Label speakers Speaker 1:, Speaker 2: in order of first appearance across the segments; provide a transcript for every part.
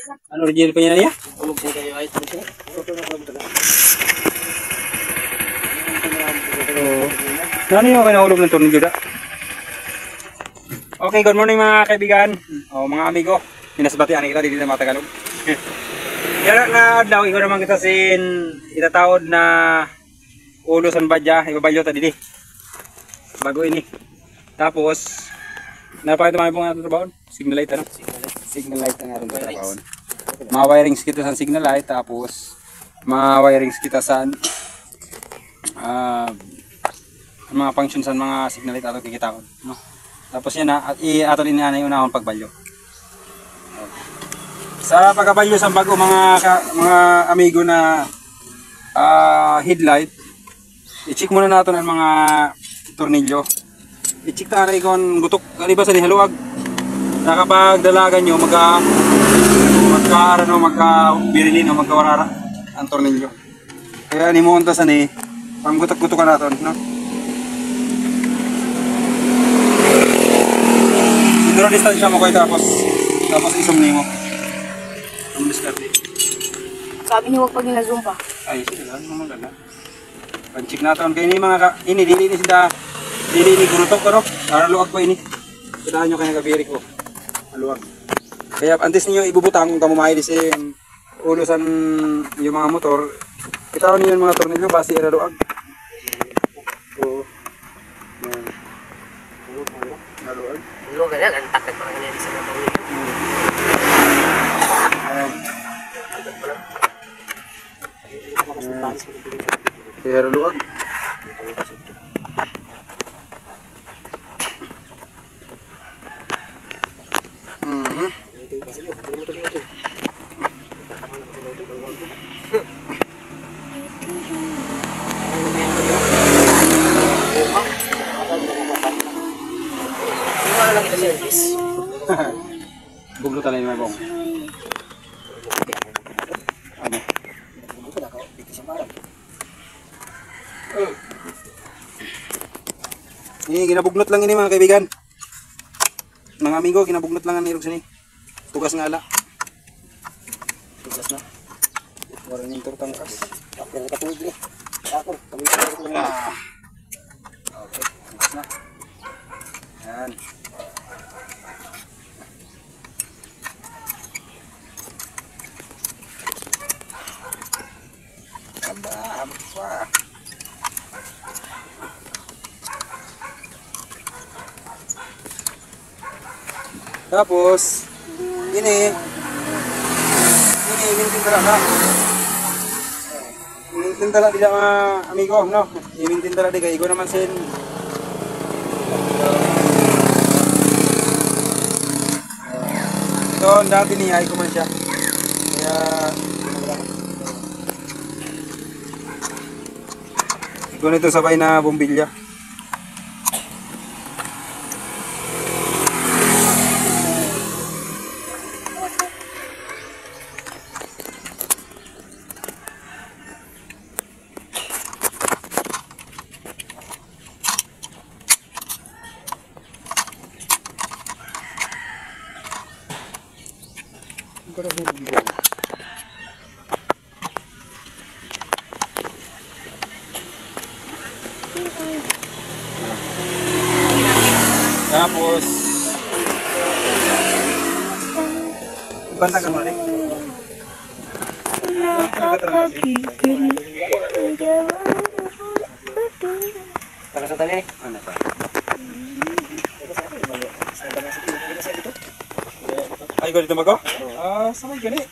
Speaker 1: Ano original pa niya niya?
Speaker 2: Ulog sini kayo ay ito siya.
Speaker 1: Ano yung kinahulog ng tornilyo da? Okay, good morning mga kaibigan. O mga amigo. Pinasbatian kita dito na mga Tagalog. Kaya na adlaw ikaw naman kita sin itataod na ulo san badya, ibabalyo ta dili. Bago ini. Tapos napakita mga pong ato trabaho. Signal light ano? Signal light ang ato trabaho. Ma-wirings kita sa signal light tapos ma-wirings kita sa mga function sa mga signal light ato kikitaon, no? Tapos yan na ato din na unahon pagbalyo. Sa pagkabalyo sa bago mga amigo na headlight, i-check muna natin ang mga tornilyo. I-check ta na ikon gutok kaliba sa haluag. Na kapag dalagan nyo magka-birilin o magkawarara ang tornilyo. Kaya ni mo unta sa ni pang gutok-gutokan natin, no? Siguro distansya mo kayo tapos isum mo. Ang diskarte.
Speaker 3: Sabi niyo wag pag na-zoom pa.
Speaker 1: Ay, sige lang, mamagala. Pan-check natin kayo ni mga dili ni gurutok ko, no? Para luwag ko ini. Kailangan nyo kayo nagabiri ko. Maluwag. Kaya antes niyo ibubutang kung kamumahilis ulo san yung mga motor. Kita niyo yung mga tornilyo base ira luwag. So, maluwag.
Speaker 2: Ulog ganyan ang takot pa ganyan sa mga tornilyo.
Speaker 1: Kaya luwag. Buglo talaga yung mabong. Ano? Ini ginabugnot lang ini mga kaibigan. Mga amigo, ginabugnot lang ang nirog sini. Tugas nga ala. Tugas na. Wala nang turtangkas. Tapos katulog ni. Ako, kami Okay, tugas na. Yan. Abot pa. Tapos ini imintin talaga. Imintin talaga dila mga amigo, no? Imintin talaga di kay igo naman sin. Ito dati ni ay ko man siya. Kaya ito nito sabay na bombilya. Tapos banta ka mali.
Speaker 2: Para sa tali.
Speaker 1: Ano pa? Ay, ko dito mago? Sabay gani.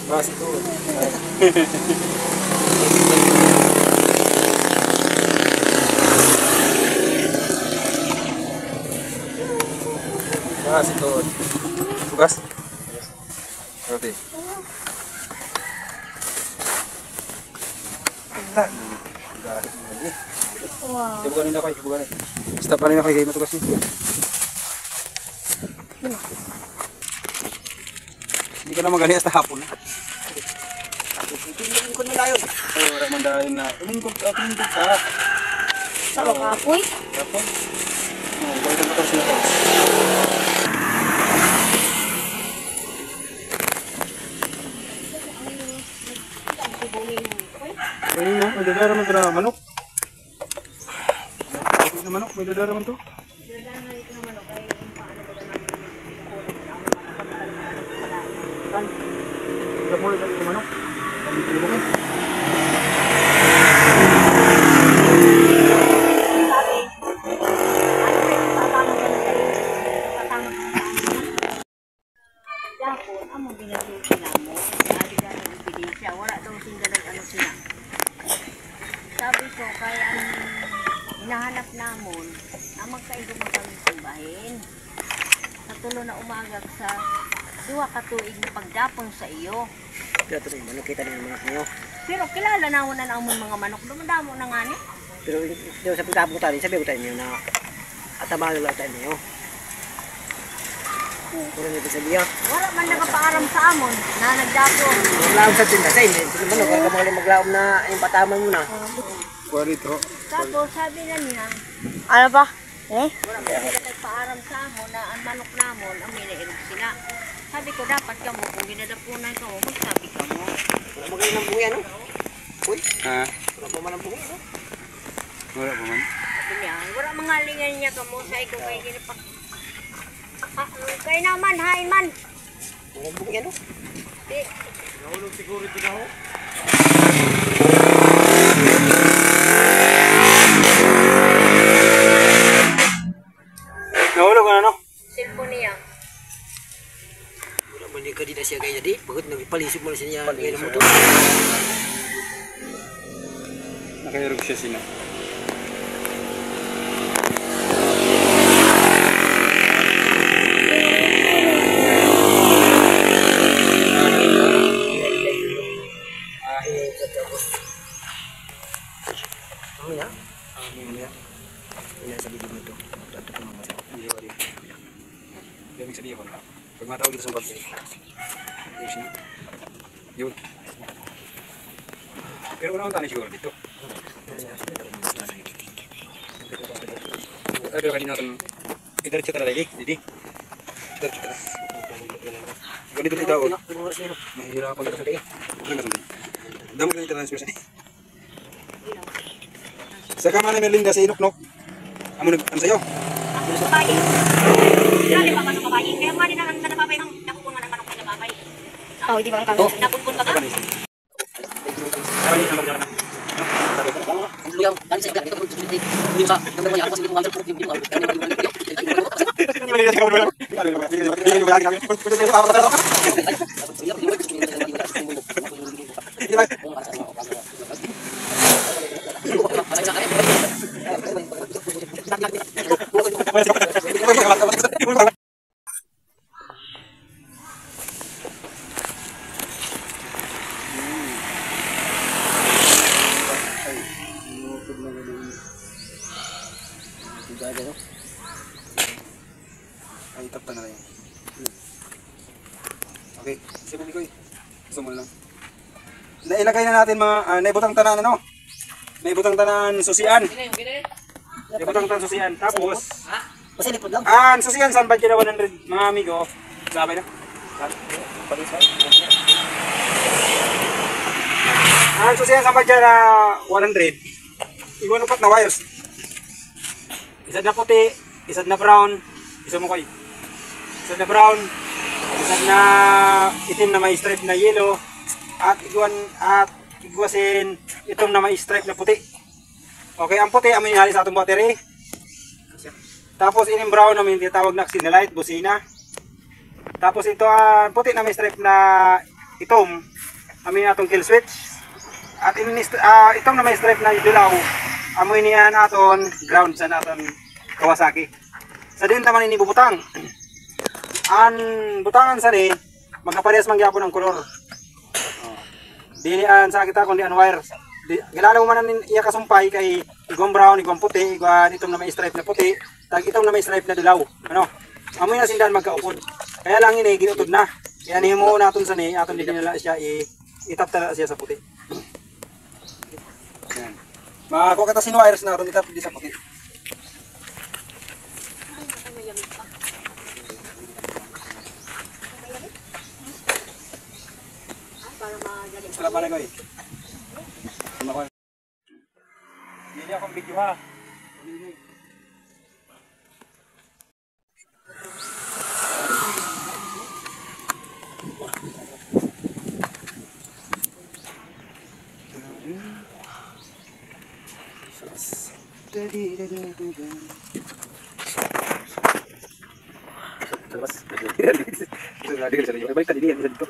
Speaker 1: Basi ko. Basi ko. Tugas? Roti.
Speaker 3: Wow.
Speaker 1: Ibu kanina kayo, ibu kanina. Stop kanina kayo, kayo matugas niyo. Hindi ka na magaling hasta hapon. Tingin ko na tayo. Ay, wala man dahil na. Tumingkod ka.
Speaker 3: Sa makapoy.
Speaker 1: Tapos. Oh, balik ang motor sila to. Ayun na, may dadaraman ito na manok. Kapit na manok, may dadaraman to. Tidak boleh dari manok. Kami perlu makan.
Speaker 4: Dapon, amo ginasusi namo. Sabi ka ng ebidensya, wala daw sindalag ano sila. Sabi ko, kaya ang hinahanap namon, na magkaigo mo kami sambahin. Sa tulo na umagag sa duwa katuig na pagdapon sa iyo.
Speaker 2: Kaya ito rin, nakita niyo yung manok niyo.
Speaker 4: Pero kilala na mo na naamon mga manok, dumadamo na nga ni.
Speaker 2: Pero ito sa pagkabong tayo, sabi ko tayo niyo na atamalo lang tayo niyo. Kung niyo sa liya.
Speaker 4: Wala man nakapaaram sa amon, na nagdapon.
Speaker 2: Maglaom sa tinda, sa inyo. Sige manok, kaya ka magaling maglaom na yung pataman mo na.
Speaker 1: Kuha dito.
Speaker 4: Tapos sabi na niya,
Speaker 3: Ano pa? Eh?
Speaker 4: wala man nila nagpaaram sa amon na ang manok namon, ang minairog sila. Sabi ko, dapat ka mo, kung ginadapunan ka mo, magsabi ka mo.
Speaker 2: Wala magaling ng buhi, ano? Uy,
Speaker 1: Ha?
Speaker 2: wala pa man ang buhi, ano?
Speaker 1: Wala pa man.
Speaker 4: Sabi niya, wala mga lingan niya ka mo, sa ikaw kayo ginapak. Ha, kayo naman, hain man.
Speaker 2: Wala ang buhi, ano?
Speaker 4: Di,
Speaker 1: Nahulog ka na, no?
Speaker 4: cellphone niya.
Speaker 2: Wala man ka di na siya kaya di. Bakit nagpalisip mo na siya kaya na mo to?
Speaker 1: Nakahirog siya sila.
Speaker 2: Ano ya? Ano ya? Ano sa video mo to? Dato ko mga siya.
Speaker 1: Ibig sabihin ko na. Pag matawag dito sa bagay. Yun. Pero unang tani siguro dito. Pero kanina natin idiretso talaga lagi. Didi. Idiretso talaga. Ganito dito ako. Mahihirapan ka talaga. Damo ka dito na spesial. Sa kama na Merlinda sa Inoknok. Amo nag-ano sa'yo?
Speaker 4: Ako sa babae. Grabe pa ka sa babae. Kaya nga din ang napapay ng nakukunan ng manok na napapay.
Speaker 3: Oh, di ba ang kami?
Speaker 4: Napunpun ka ka?
Speaker 2: Yang kan saya itu ini sa kita banyak pasti mengambil produk ini
Speaker 1: Ay, tapta na rin. Okay, simulan ko eh. Sumul lang. Nailagay na natin mga, naibutang tanan ano? Naibutang tanan susian. Naibutang tanan susian. Tapos,
Speaker 2: Masih lipod lang.
Speaker 1: susian saan ba kina 100 mga amigo? Sabay na. Susian saan ba kina 100? Iwan upat na wires. Isa na puti, isa na brown, isa mo koy. Isa na brown, isa na itim na may stripe na yellow, at igwasin itong na may stripe na puti. Okay, ang puti amin ihali sa atong battery. Tapos ining brown namin tinatawag na xenolite, busina. Tapos ito ang puti na may stripe na itom, amin atong kill switch. At itong na may stripe na dilaw, amoy niya naton ground sa naton Kawasaki. Sa din taman ini bubutang. An butangan sa ni magkaparehas man gyapon ang kolor. Dili an sa kita kundi an wire. Gilala mo man iya kasumpay kay igong brown, igong puti, igong itong na may stripe na puti, tag itong na may stripe na dilaw. Ano? Amoy na sindan magkaupod. Kaya lang ini ginutod na. Kaya nihimo naton sa ni aton din nila siya itap tala siya sa puti. Yan. Makakuha ka ta sin wires na ron itap di sa puti. Wala pa na ko eh. Hindi akong video ha. Balik tadi dia bisa dito.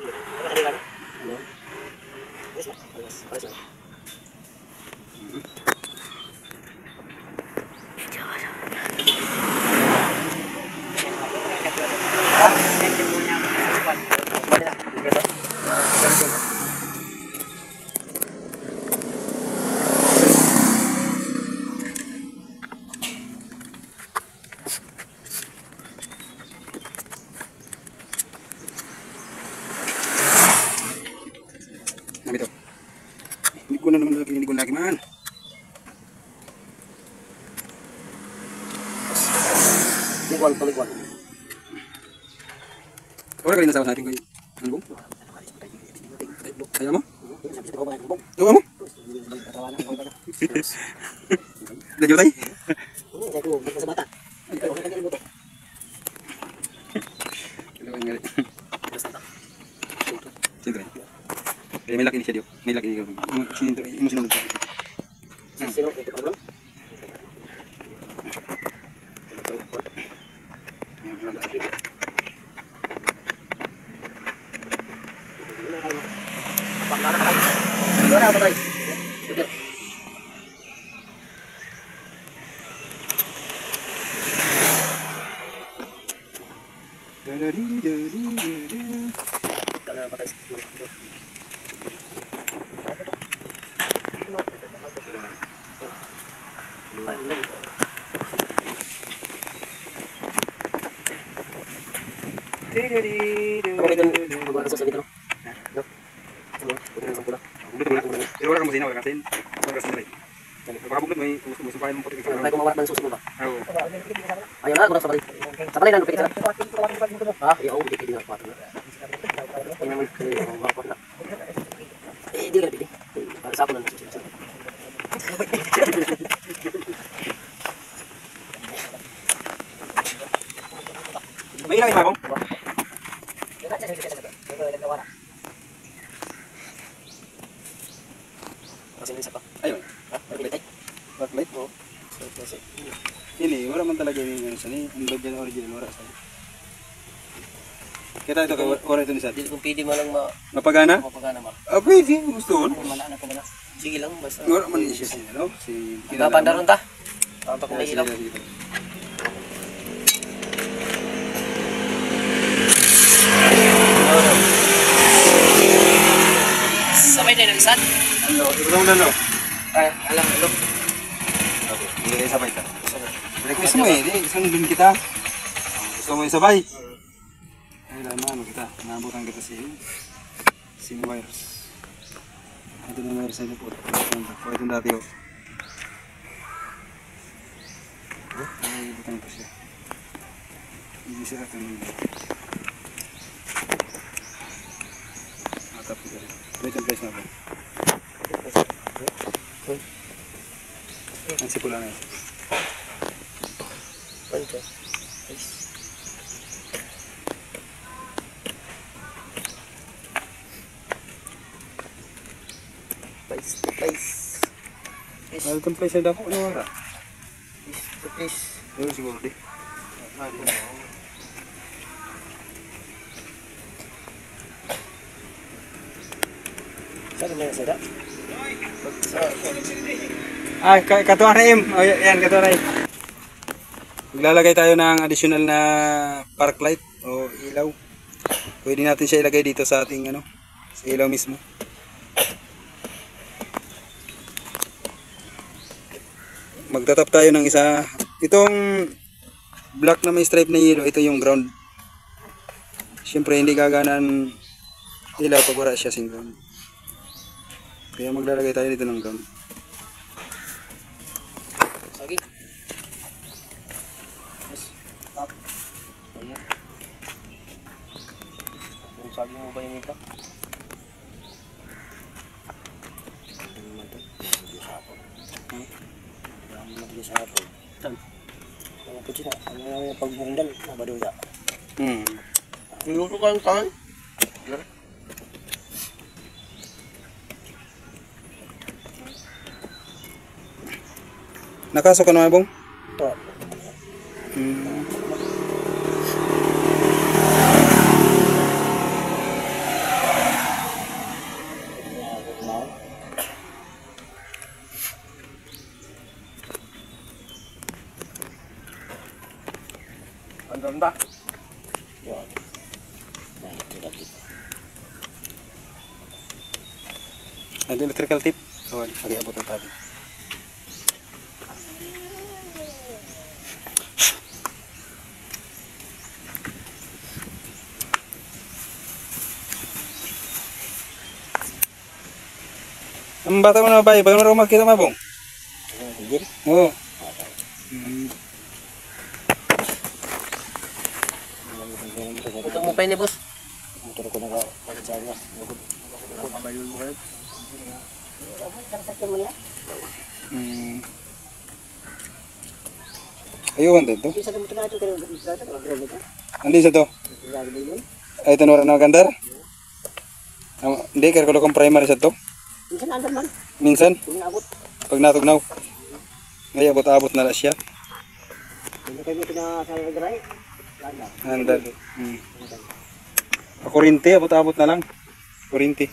Speaker 1: Nah, itu. Ini guna naman lagi, ini guna lagi man.
Speaker 2: Likuan, likuan.
Speaker 1: Wala ka rin nasawa sa ating kayo. Ano bong? Kaya mo? Tuwa mo? Dadyo tayo?
Speaker 2: Sa bata.
Speaker 1: Siyempre. Kaya may laki ni siya diyo. May laki ni siya. Mo sinunod.
Speaker 2: Sino ito problem?
Speaker 1: Pero wala kang musina, wala kang sin. Wala kang sin. Baka bukod may musumpahin mo puti.
Speaker 2: Tayo kumawala ng susunod ba?
Speaker 1: Oo.
Speaker 2: Ayun na, muna sa balik. Sa balik na, lupit ka na. Ha? Ayaw, hindi ka na. Ayun naman, mapapot na. Hindi ka na pili. Para sa ako na.
Speaker 1: May ilang ima kong? Ayun. Backlight po. Ini, wala man talaga yung ano sa ni. Ang log yan original, wala sa ni. Kita ito, wala ito ni Sati.
Speaker 2: Hindi kung pwede mo lang
Speaker 1: Mapagana?
Speaker 2: mapagana ma.
Speaker 1: Ah, pwede. Gusto ko.
Speaker 2: Manaan ko na. Sige lang, basta.
Speaker 1: Wala man siya siya, no? Si...
Speaker 2: Napandaron ta. Ang takong may ilaw. Sabay tayo ng isad.
Speaker 1: Ano? Ikaw lang, no?
Speaker 2: Ay, alam mo.
Speaker 1: Okay, hindi kayo sabay ka. Request mo eh, isang din kita. Gusto mo isabay? Ay, laman kita. Naabutan kita si wires. Ito na wires na po. Ito na dati oh. Ay, butan ko siya. Hindi siya akan matap ko rin. Wait and place na po. Ang sipula na ito. Ano itong place na dako? Ano wala? Ano siguro di?
Speaker 2: Saan na yung sada?
Speaker 1: Ah, katuwa na im. O, yan, katuwa na im. Maglalagay tayo ng additional na park light o ilaw. Pwede natin siya ilagay dito sa ating ano, sa ilaw mismo. Magtatap tayo ng isa. Itong black na may stripe na yellow, ito yung ground. Siyempre hindi gaganan ilaw pag wala siya sing ground. Kaya maglalagay tayo dito ng ground.
Speaker 2: Ano ba yung ito? Pagbungdal, mabaduya. Minuto ka yung tangan.
Speaker 1: Nakasok ka naman, Bong?
Speaker 2: Oo.
Speaker 1: Andun ba?
Speaker 2: Yan. Dahil tidak dito.
Speaker 1: Ada electrical tip. Kawan, lagi abot ang tabi. Ang bata mo na ba? Bago na makita mo, Bong?
Speaker 2: Hindi.
Speaker 1: Oo.
Speaker 2: Ito mo pa ini, boss. Motor ko na pagkakasama. Kabayon mo kayo.
Speaker 1: Ayun din to.
Speaker 2: Isa ka motor na ito.
Speaker 1: Andi sa to. Ay, ito na gandar? Hindi, kaya ko kong primary sa to.
Speaker 2: Minsan andar man.
Speaker 1: Minsan,
Speaker 2: Kung naabot.
Speaker 1: pag natugnaw. Ay, abot-abot na siya.
Speaker 2: Hindi kayo pinakagaray.
Speaker 1: Andal. Kurinti, abot-abot na lang. Kurinti.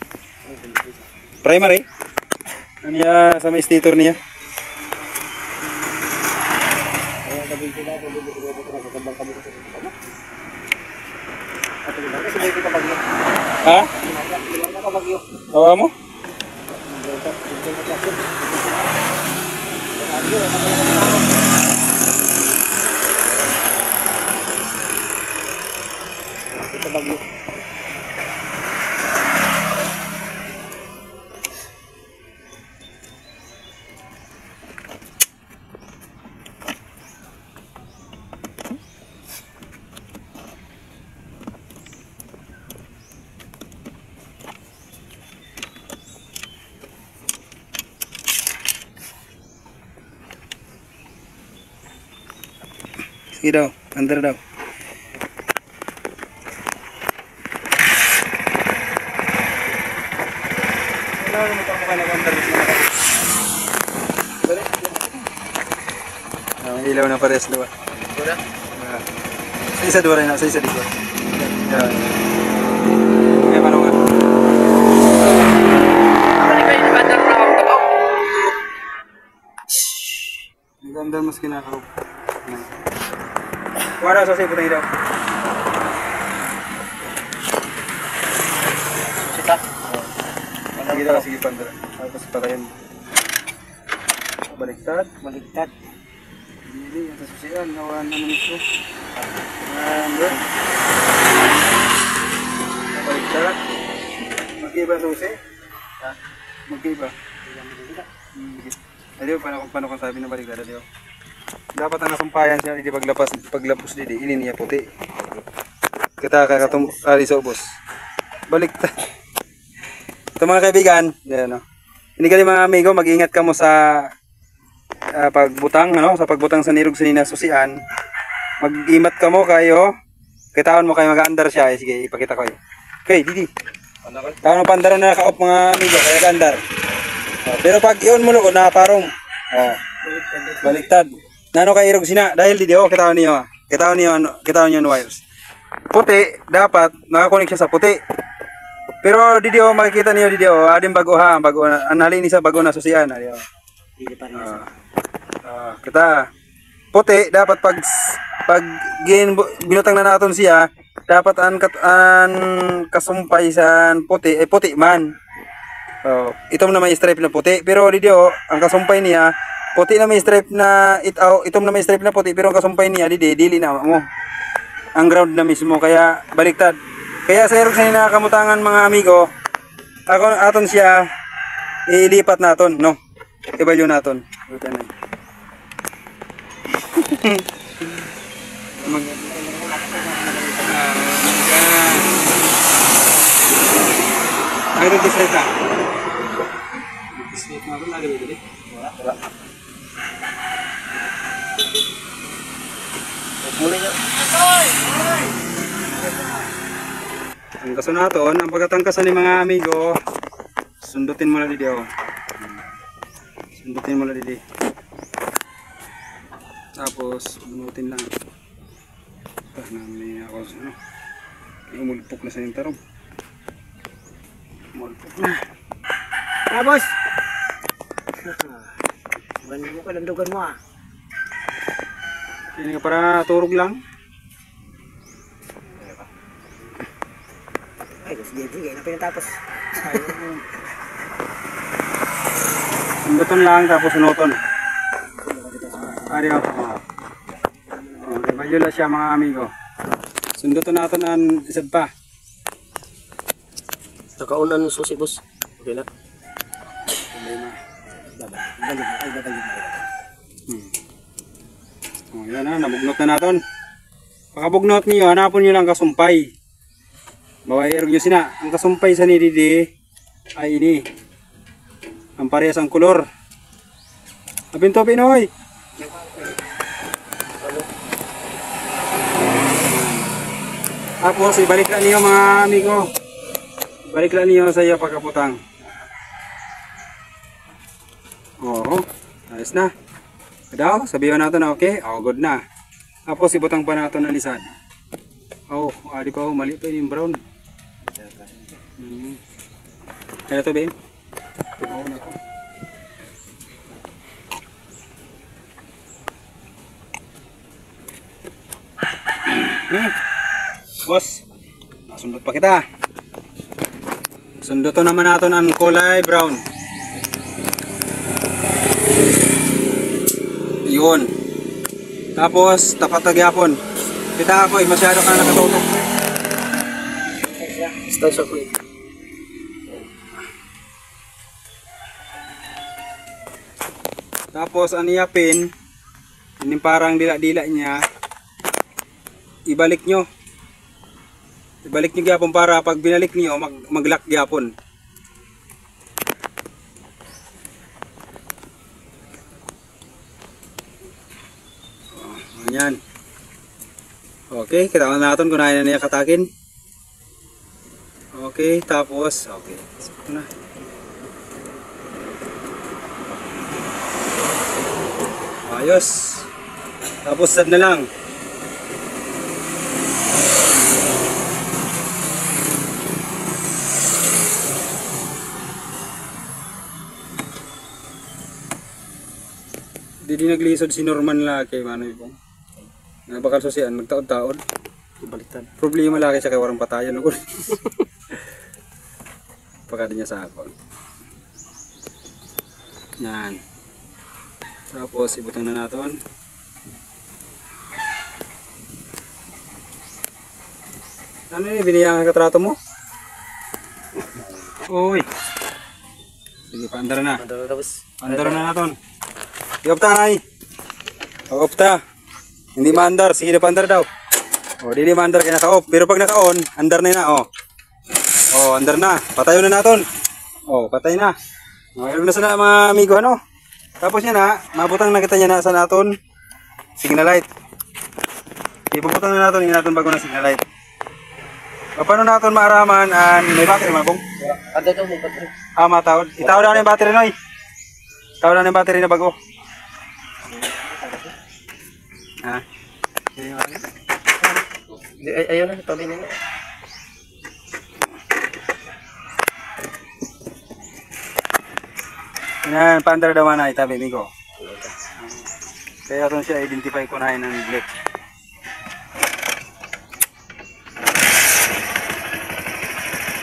Speaker 1: Primary. Ano niya sa may stator niya? Ha? Tawa mo?
Speaker 2: Ito bagyo.
Speaker 1: Sige daw, under daw. Ilaw na pares dua. Sa isa dua rin, sa isa dito. Yan. Kaya paano nga? Nag-under mas kinakaroon. Wala sa siya putang ilaw.
Speaker 2: Sita.
Speaker 1: Sige daw, sige pandara. Tapos patayin. Baliktad.
Speaker 2: Maligtad.
Speaker 1: Hindi, ang kasusian. Nawan naman ito. Bro. Baliktad. Mag-iba susi? Ha? Mag-iba. Adiyo, paano kung sabi ng baliktad? Adiyo. Dapat ang nasumpayan siya, hindi paglapos dito, ini niya puti. Kita kakatum ali sa ubos. Baliktad. Ito mga kaibigan, yan, no? Hindi ka mga amigo, mag-ingat ka mo sa pagbutang, ano? Sa pagbutang sa nirog sa ninasusian. Mag-imat ka mo kayo. Kitawan mo kayo mag-andar siya. Sige, ipakita ko yun. Okay, Didi. Tawag mo pandaran na naka-off mga amigo, kaya mag-andar. Pero pag yun mo lukod, nakaparong. Baliktad. Nano kay irog sina dahil di kitawan niyo. Kitawan niyo ang wires. Puti dapat nakakunik siya sa puti. Pero di makikita niyo di adim bago na anhalin sa bago na susian di. Kita puti dapat pag binutang na naton siya dapat an kasumpay sa puti puti man. Itom na may stripe na puti pero di ang kasumpay niya puti na may stripe na itom na may stripe na puti pero ang kasumpay niya dili na mo. Ang ground na mismo kaya baliktad. Kaya sa irog sa nakamutangan mga amigo, aton siya ilipat naton, no. Ibalyo naton. Buta na. Mayroon dislight ka. Dislight na ito, lagi dito.
Speaker 2: Wala. Muli niya.
Speaker 1: Ang kasunaton, ang pagkatangkasan ng mga amigo, sundutin mo na dito. Sundutin mo na dito. Tapos, bunutin lang. Ito, namin ako. Ano? Umulpok na sa yung tarong. Umulpok na.
Speaker 2: Tapos! Ganun mo ka, landugan mo ah.
Speaker 1: Hindi ka para turog lang.
Speaker 2: Ay, sige, na pinatapos.
Speaker 1: Sundutin lang, tapos sunuton. Ariyo. Okay, bayula siya mga amigo. Sundutin natin ang isad pa.
Speaker 2: Nakaunan ng susi, boss. Okay na.
Speaker 1: Oh, yan na, nabugnot na natin. Pagkabugnot niyo, hanapon niyo lang kasumpay. Bawairog nyo sina. Ang kasumpay sa nididi ay ini. Ang parehas ang kulor. Abinto Pinoy. Tapos ibalik lang niyo mga amigo. Balik lang niyo sa iyo pagkaputang. Oo, ayos na. Daw, sabihin natin na okay, good na. Tapos ibutang pa natin ng lisad. Di pa mali pa yung brown. Kaya to Ben? Oo na to. Boss, nasundot pa kita. Sunduto naman natin ang kulay brown. Yun. Tapos tapat nagyapon. Kita ako masyado ka nakatutok.
Speaker 2: Start ko eh.
Speaker 1: Tapos aniyapin, yung parang dila-dila niya, ibalik nyo. Ibalik nyo gyapon para pag binalik niyo maglock gyapon. Ayan. Okay, kitawan natin kung na niya katakin. Okay, tapos okay. Ito na. Ayos. Tapos sad na lang. Di naglisod si Norman laki mano ibong. Nga bakal sosian nagtaod-taod.
Speaker 2: Ibaliktad.
Speaker 1: Problema laki siya kay warang patayan ako. Pagkada niya sa akon. Yan. Tapos ibutang na natin. Ano yung biniyang katrato mo? Uy. Sige, paandar na.
Speaker 2: Tapos.
Speaker 1: Andar na natin. Iopta na eh. Iopta. Hindi maandar. Sige na paandar daw. Di maandar kaya naka-off. Pero pag naka-on, andar na yun na. Andar na. Patayo na natin. Patay na. Mayroon na sana mga amigo ano. Tapos yan ha. Mabutang na kita niya na sa natin. Signal light. Ipaputang na natin. Hindi natin bago na signal light. Paano natin maaraman may battery mabong?
Speaker 2: Ada daw may battery.
Speaker 1: Matawad. Itawad na yung battery noy. Itawad na yung battery na bago. Ha?
Speaker 2: Ayaw na, tabi na niya.
Speaker 1: Yan, paandar daw na itabi migo. Kaya ito siya identify ko na ng black.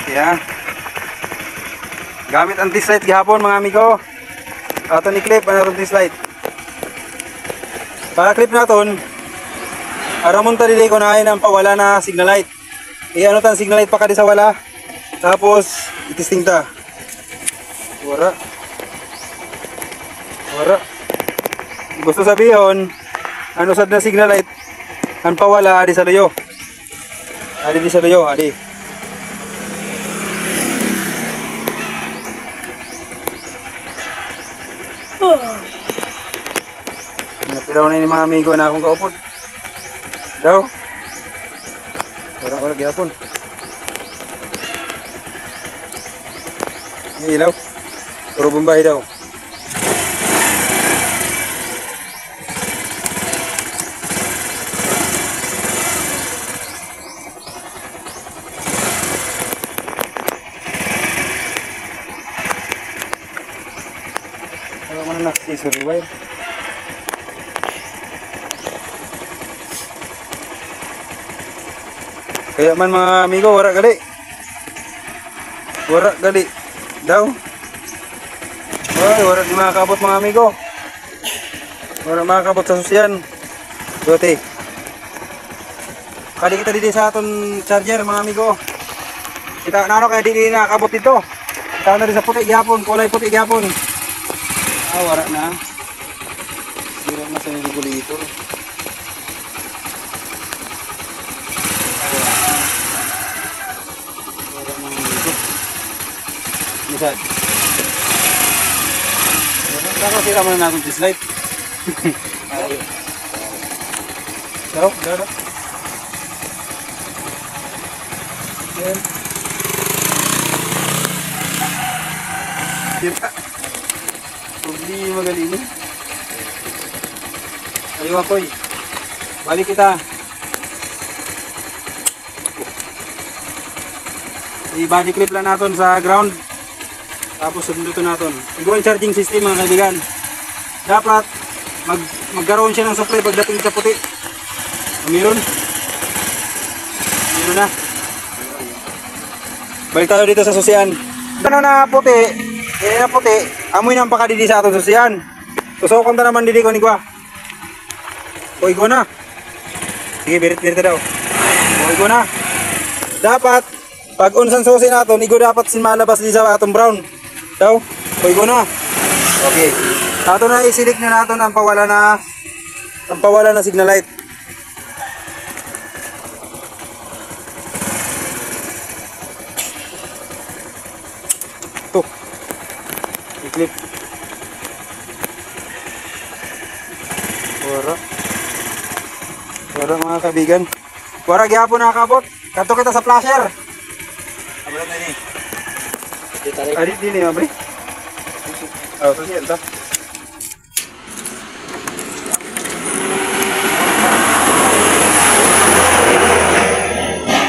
Speaker 1: Kaya gamit ang anti-slide gihapon mga amigo. Ato ni clip ang anti-slide. Para clip naton aramon ta dili ko na ang pawala na signal light. Ano tan signal light pa kadi sa wala. Tapos itisting ta. Wala. Gusto sabihin ano sad na signal light ang pawala adi sa luyo. Adi di sa luyo, adi. Napiraw na yung mga amigo na akong kaupod. Daw. Wala gyapon. Ini ilaw. Puro Bombay daw. Kalau mana nak si survive. Kaya man mga amigo, wara gali. Wara gali. Daw. Ay, wala di makakabot mga amigo. Wala makakabot sa susyan. Buti. Kali kita didi sa aton charger mga amigo. Kita nano kaya didi nakakabot dito. Kita na rin sa puti gyapon, kulay puti gyapon. Ah, wala na. Sira na sa regulator. Misal. Saka sira mo na natin this light. Daw. Yan. Kita. Problema gali ni. Ayo akoy. Balik kita. I-body clip lang natin sa ground. Tapos sundutin natin. Igual charging system mga kaibigan. Dapat magkaroon siya ng supply pagdating sa puti. Meron. Meron na. Balik tayo dito sa susian. Ano na puti? Na puti. Amoy nang pakadidi sa aton susian. Tusokan ta naman didi ko ni kwa. Oy ko na. Sige, birit-birit daw. Oy ko na. Dapat pag unsan susi naton, igo dapat malabas di sa atong brown. Daw, oy ko na. Okay. Ato na isilik na naton ang pawala na signal light. To. I-clip. Wara mga kaibigan. Wara gyapon nakakabot. Kadto kita sa flasher. Abot na ni. Adit din ni abri. Oh, to siya ta.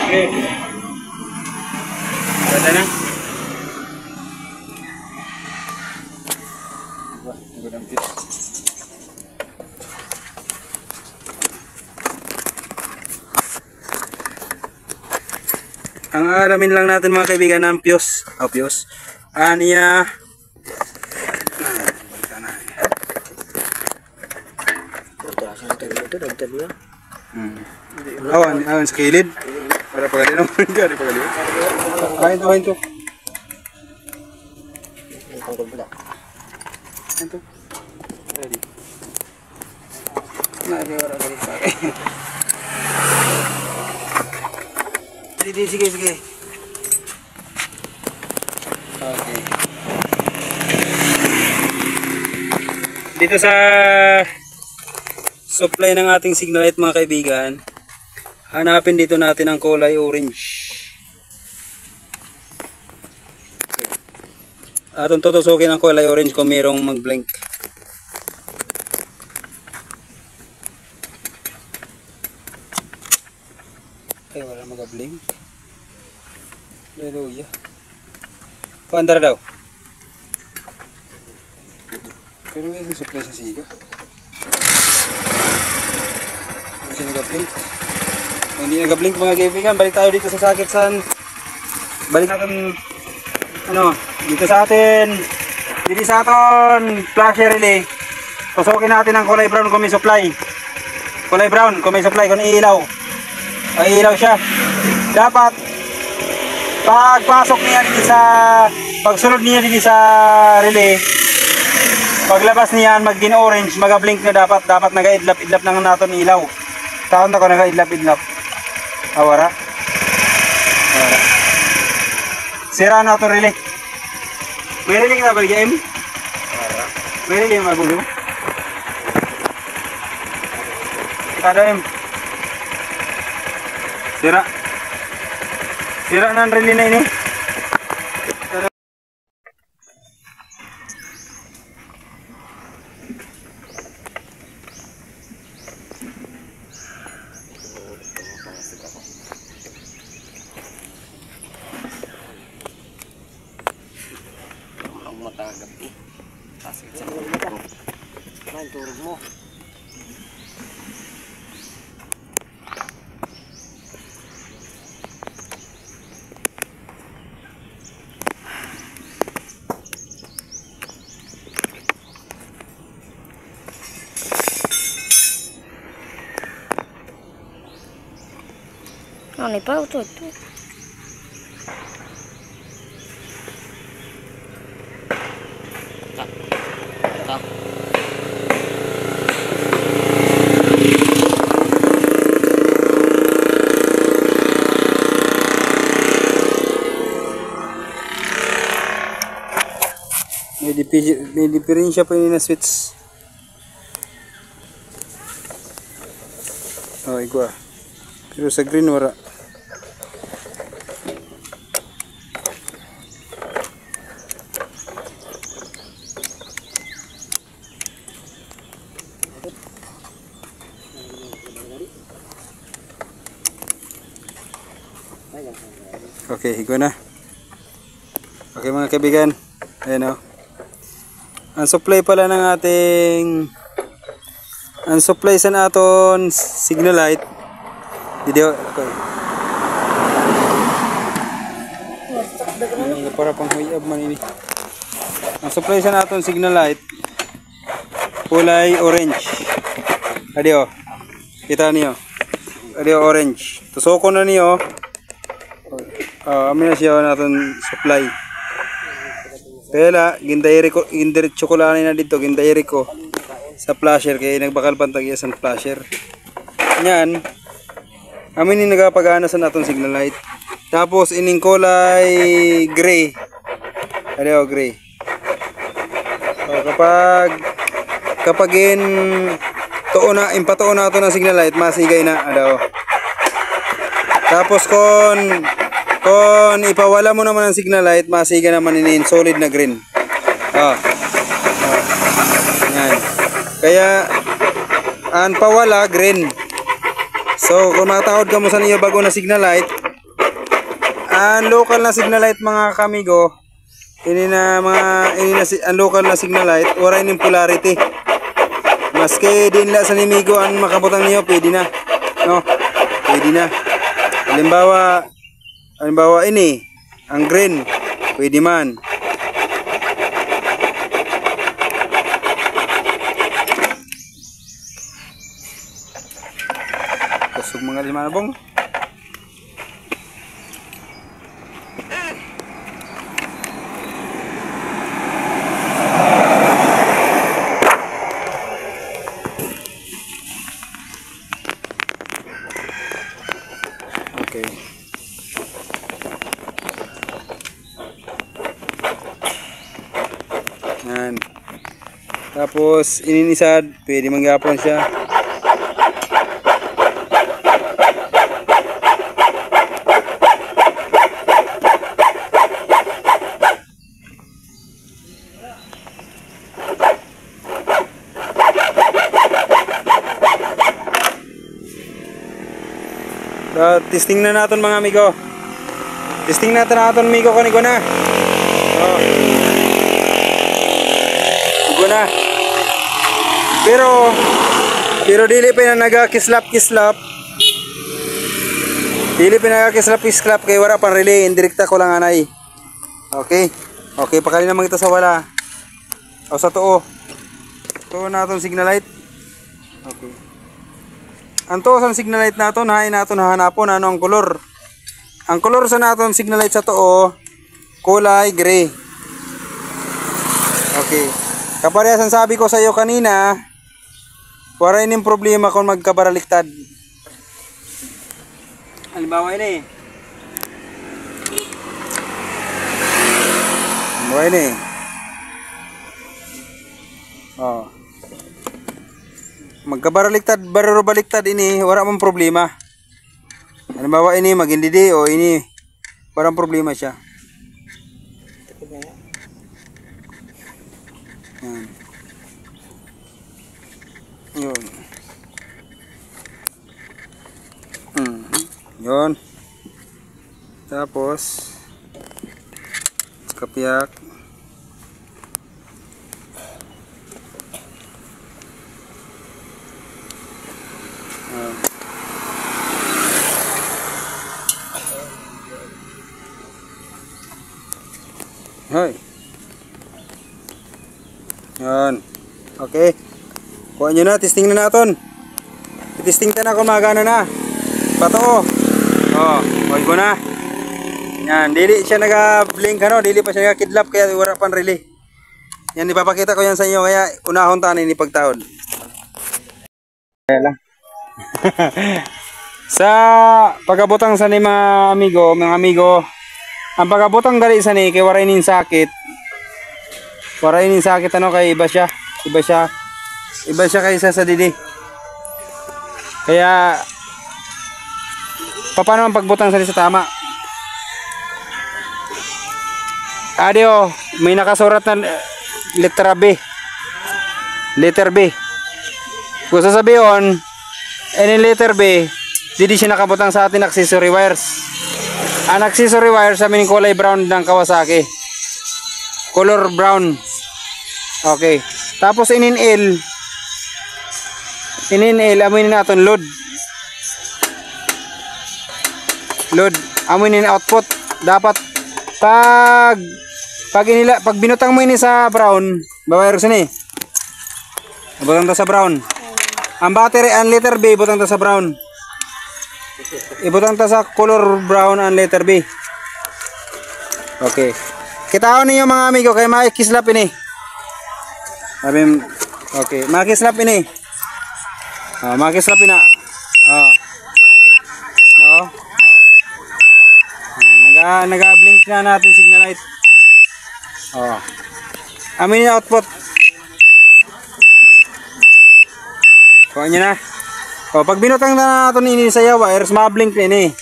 Speaker 1: Okay. Ada na. Wah, gudang kit. Ang alamin lang natin mga kaibigan ng fuse. Oh, fuse. Aniya. Awan sa kilid. Para pagaliw naman ka. Kain to. Ito. Ready. Wala galit pa. Sige. Okay. Dito sa supply ng ating signal light mga kaibigan, hanapin dito natin ang kulay orange. Atong tutusukin ang kulay orange kung mayroong mag-blink. Ay, wala mag-blink. Hallelujah. Paandar daw. Pero may supply sa siga. Hindi siya nag-blink. Hindi nag-blink mga kaibigan. Balik tayo dito sa sakit san. Balik natin dito sa atin. Dito sa atin flasher relay. Tusukin natin ang kulay brown kung may supply. Kulay brown kung may supply, kung iilaw. Ay ilaw siya. Dapat pagpasok niya dito sa pagsunod niya dito sa relay, paglabas niyan mag-gin orange, mag-blink na dapat naga-idlap nang naton ilaw. Taon ta ko naga-idlap. Awara. Sira na to relay. May relay na ba game? May relay magulo. Kada M. Sira. Sira na ang relay na ini.
Speaker 2: Ang matagap eh. Pasig sa mga. Main turog mo.
Speaker 3: Ano pa ito?
Speaker 2: Ito.
Speaker 1: May diferensya pa yun na switch. Oh, igwa. Pero sa green wala. Okay, higo na. Okay mga kaibigan. Ayan o. Ang supply pala ng ating sa naton signal light. Video. Okay. Para pang huyab man ini. Ang supply sa naton signal light kulay orange. Adio. Kita niyo. Adio orange. Tusoko na niyo. Amin na siya natin supply. Kaya gindayri ko, indiretso ko lang na dito, gindayri ko sa flasher kaya nagbakal pantagya sa flasher. Yan. Amin ni nagapagana sa natong signal light. Tapos ining kulay gray. Ano gray. So, kapag impatuon na ito ng signal light, masigay na. Ano. Tapos kung ipawala mo naman ang signal light, masiga naman in solid na green. Yan. Kaya ang pawala green. So kung matawad ka mo sa niyo bago na signal light, ang local na signal light mga kamigo, ang local na signal light, wala ning polarity. Maski din la sa nimigo ang makabutang niyo, pwede na. No? Pwede na. Halimbawa ini, ang green, pwede man. Kusog mga lima na bong. Okay. Yan. Tapos ininisad, pwede manggapon siya. Testing na natin mga amigo. Testing natin amigo kanigo na. Oh. Igo na. Pero dili pa na nagakislap. Dili pa nagakislap kay wala pang relay, indirekta ko lang anay. Okay. Okay, pakali naman kita sa wala. O sa tuo. Tuo natin signal light. Okay. Ang tuo sa signal light natin, hahanapon ano ang color. Ang color sa natin signal light sa tuo, kulay gray. Okay. Kaparehas ang sabi ko sa iyo kanina, wala rin problema kung magkabaraliktad. Halimbawa ini. Halimbawa ini. Oh. baliktad ini, wala mong problema. Halimbawa ini magindidi o ini, walang problema siya. Yan. Yun. Yun. Tapos kapiyak. Hoy. Yan. Okay. Kuha nyo na, testing na natin. Testing na kung magana na. Pato. Oh, huwag mo na. Yan, dili siya naga-blink ano, dili pa siya naga-kidlap kaya wala pang relay. Yan, ipapakita ko yan sa inyo kaya unahon tanin ni pagtaon. Kaya lang. Sa pagabutang sa ni mga amigo, ang pagabutang dali sa ni kay waray nin sakit. Waray nin sakit ano kay iba siya kaysa sa didi. Kaya paano ang pagbutang sa ni sa tama? Adio, may nakasurat na letter B. Letter B. Kung sasabihin, any letter B, didi siya nakabutang sa ating accessory wires. Ang accessory wires sa amin kulay brown ng Kawasaki. Color brown. Okay. Tapos ininil, amunin natin load. Amunin output. Dapat pag binutang mo ini sa brown, bawire sini. Butang ta sa brown. Ang battery ang letter B butang ta sa brown. Ibutang ta sa color brown ang letter B. Okay. Kitaon niyo mga amigo kay makikislap ini. Sabi okay, makikislap ini. Makikislap ina. No. Naga-blink na natin signal light. Amin yung output. Kuha nyo na. Pag binutang na natin ini sa wires, ma-blink na ini.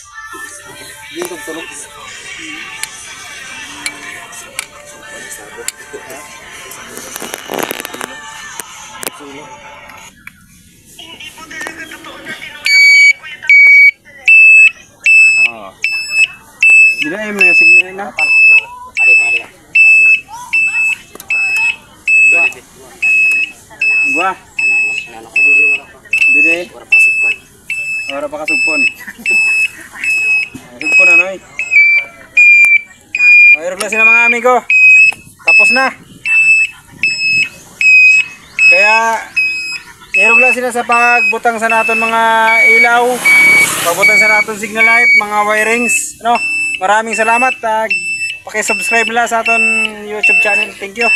Speaker 1: Dinaim na yung signal na. Gua. Dede. Ora pa kasugpon. Sugpon na noy. Ayro sila mga amigo. Tapos na. Kaya irugla sila sa pagbutang sa naton mga ilaw, pagbutang sa naton signal light, mga wirings, no? Maraming salamat. Paki-subscribe nila sa aton YouTube channel. Thank you.